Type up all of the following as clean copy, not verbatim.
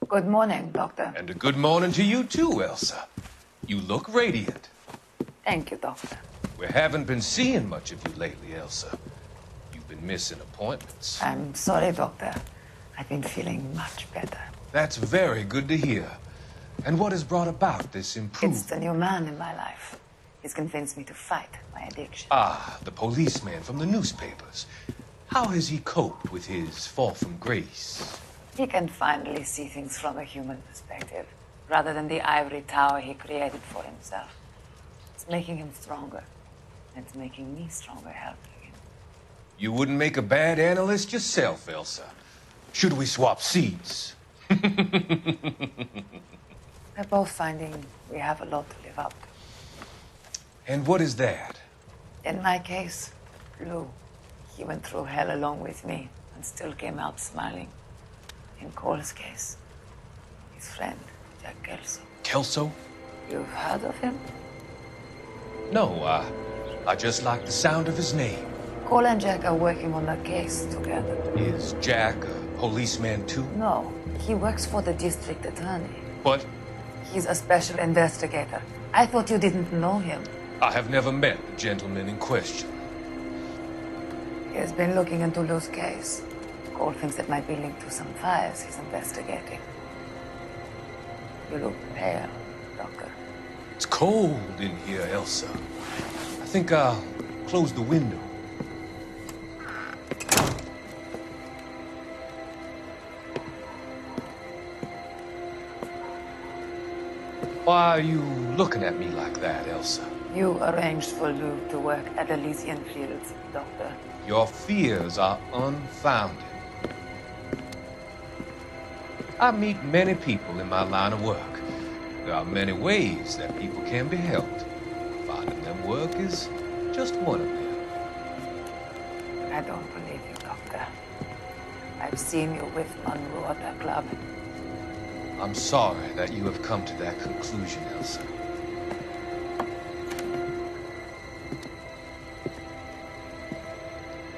Good morning, Doctor. And a good morning to you too, Elsa. You look radiant. Thank you, Doctor. We haven't been seeing much of you lately, Elsa. You've been missing appointments. I'm sorry, Doctor. I've been feeling much better. That's very good to hear. And what has brought about this improvement? It's the new man in my life. He's convinced me to fight my addiction. Ah, the policeman from the newspapers. How has he coped with his fall from grace? He can finally see things from a human perspective, rather than the ivory tower he created for himself. It's making him stronger. And it's making me stronger helping him. You wouldn't make a bad analyst yourself, Elsa. Should we swap seats? We're both finding we have a lot to live up to. And what is that? In my case, Lou. He went through hell along with me and still came out smiling. In Cole's case, his friend, Jack Kelso. Kelso? You've heard of him? No, I just like the sound of his name. Cole and Jack are working on a case together. Is Jack a policeman too? No, he works for the district attorney. But He's a special investigator. I thought you didn't know him. I have never met the gentleman in question. He has been looking into Lou's case. Cole thinks it might be linked to some fires he's investigating. You look pale, Doctor. It's cold in here, Elsa. I think I'll close the window. Why are you looking at me like that, Elsa? You arranged for Lou to work at Elysian Fields, Doctor. Your fears are unfounded. I meet many people in my line of work. There are many ways that people can be helped. Finding them work is just one of them. I don't believe you, Doctor. I've seen you with Monroe at that club. I'm sorry that you have come to that conclusion, Elsa.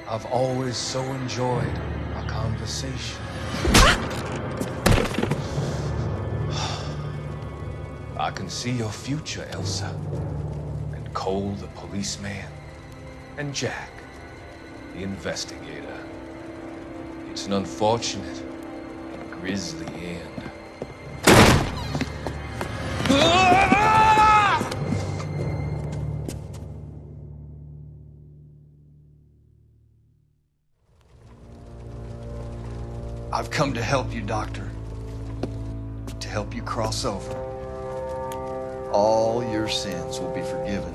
I've always so enjoyed our conversation. I can see your future, Elsa. And Cole, the policeman. And Jack, the investigator. It's an unfortunate and grisly end. I've come to help you, Doctor. To help you cross over. All your sins will be forgiven.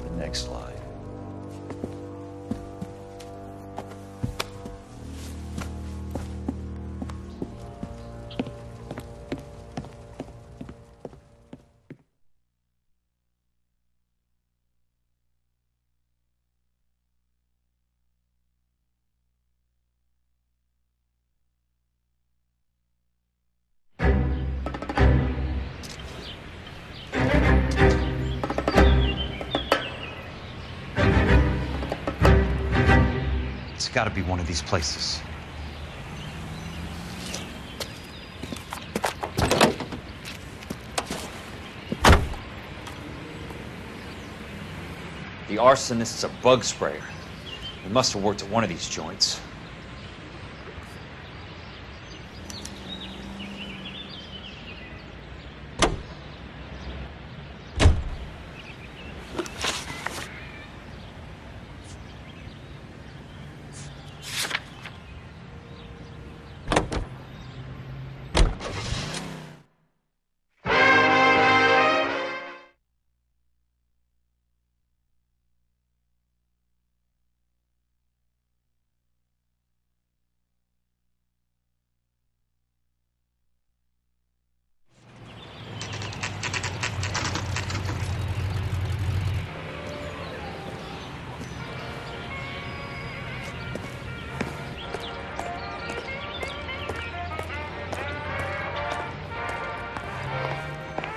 The next slide. It's got to be one of these places. The arsonist's a bug sprayer. He must have worked at one of these joints.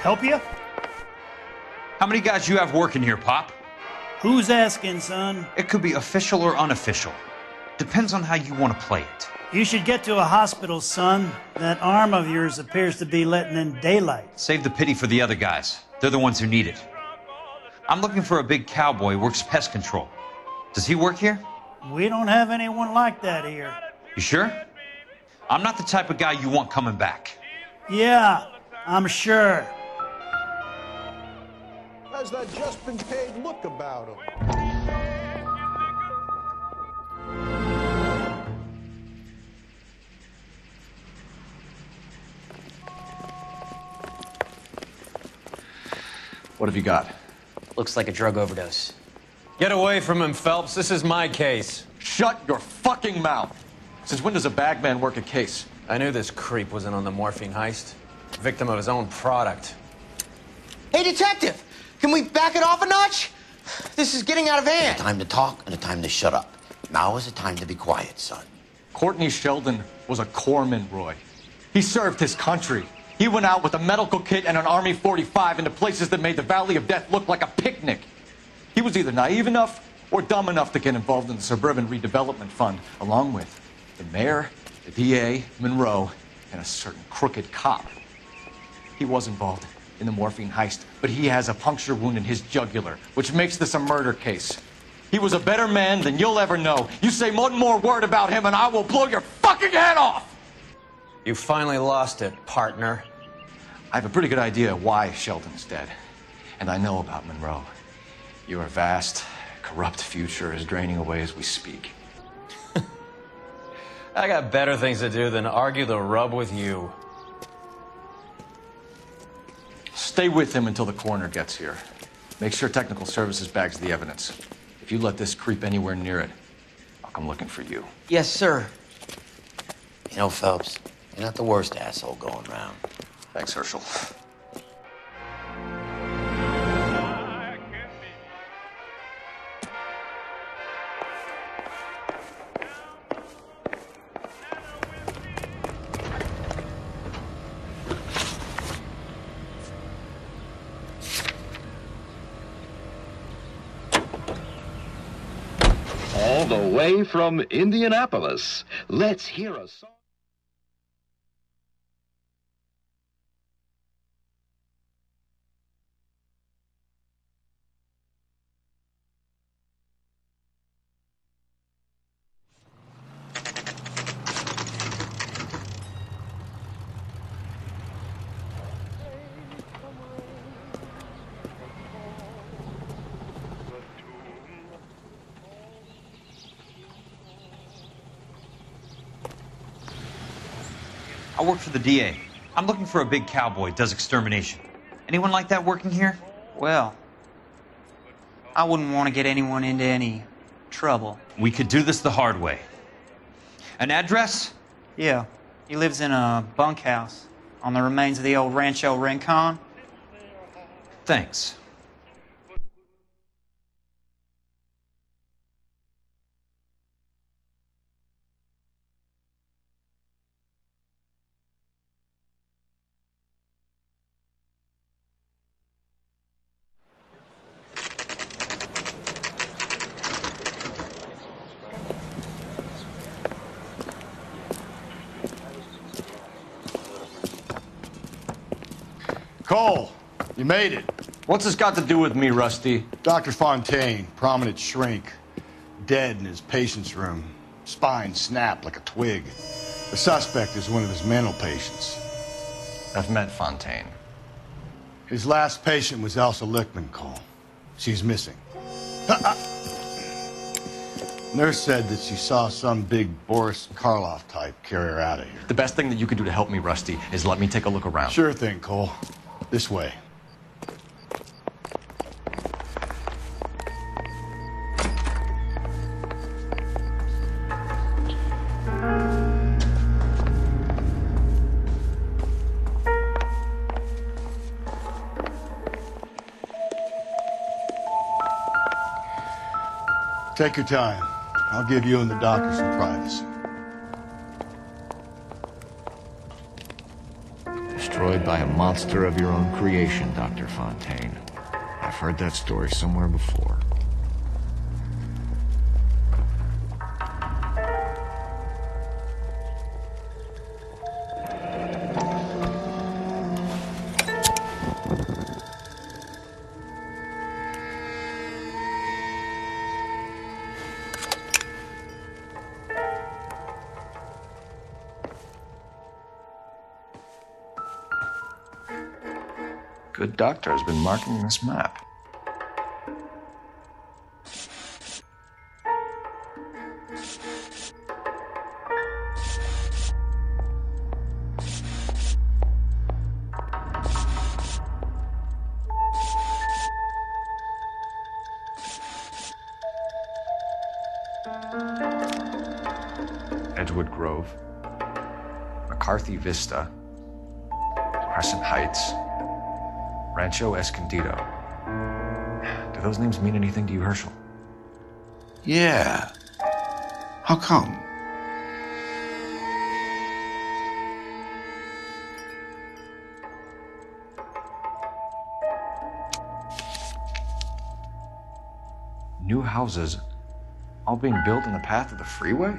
Help you? How many guys you have working here, Pop? Who's asking, son? It could be official or unofficial. Depends on how you want to play it. You should get to a hospital, son. That arm of yours appears to be letting in daylight. Save the pity for the other guys. They're the ones who need it. I'm looking for a big cowboy who works pest control. Does he work here? We don't have anyone like that here. You sure? I'm not the type of guy you want coming back. Yeah, I'm sure. Has that just been paid look about him? What have you got? Looks like a drug overdose. Get away from him, Phelps. This is my case. Shut your fucking mouth! Since when does a bagman work a case? I knew this creep was in on the morphine heist. Victim of his own product. Hey, detective! Can we back it off a notch? This is getting out of hand. A time to talk and a time to shut up. Now is the time to be quiet, son. Courtney Sheldon was a corpsman, Roy. He served his country. He went out with a medical kit and an Army 45 into places that made the Valley of Death look like a picnic. He was either naive enough or dumb enough to get involved in the Suburban Redevelopment Fund, along with the mayor, the DA, Monroe, and a certain crooked cop. He was involved in the morphine heist, but he has a puncture wound in his jugular, which makes this a murder case. He was a better man than you'll ever know. You say one more word about him and I will blow your fucking head off! You finally lost it, partner. I have a pretty good idea why Sheldon's dead. And I know about Monroe. Your vast, corrupt future is draining away as we speak. I got better things to do than argue the rub with you. Stay with him until the coroner gets here. Make sure technical services bags the evidence. If you let this creep anywhere near it, I'll come looking for you. Yes, sir. You know, Phelps, you're not the worst asshole going round. Thanks, Herschel. All the way from Indianapolis, let's hear a song. I work for the DA. I'm looking for a big cowboy, does extermination. Anyone like that working here? Well, I wouldn't want to get anyone into any trouble. We could do this the hard way. An address? Yeah, he lives in a bunkhouse on the remains of the old Rancho Rincon. Thanks. Cole, you made it. What's this got to do with me, Rusty? Dr. Fontaine, prominent shrink, dead in his patient's room. Spine snapped like a twig. The suspect is one of his mental patients. I've met Fontaine. His last patient was Elsa Lichtman, Cole. She's missing. Nurse said that she saw some big Boris Karloff type carry her out of here. The best thing that you could do to help me, Rusty, is let me take a look around. Sure thing, Cole. This way. Take your time. I'll give you and the doctor some privacy. Destroyed by a monster of your own creation, Dr. Fontaine. I've heard that story somewhere before. good doctor has been marking this map. Edgewood Grove, McCarthy Vista, Crescent Heights, Rancho Escondido. Do those names mean anything to you, Herschel? Yeah. How come? New houses all being built in the path of the freeway?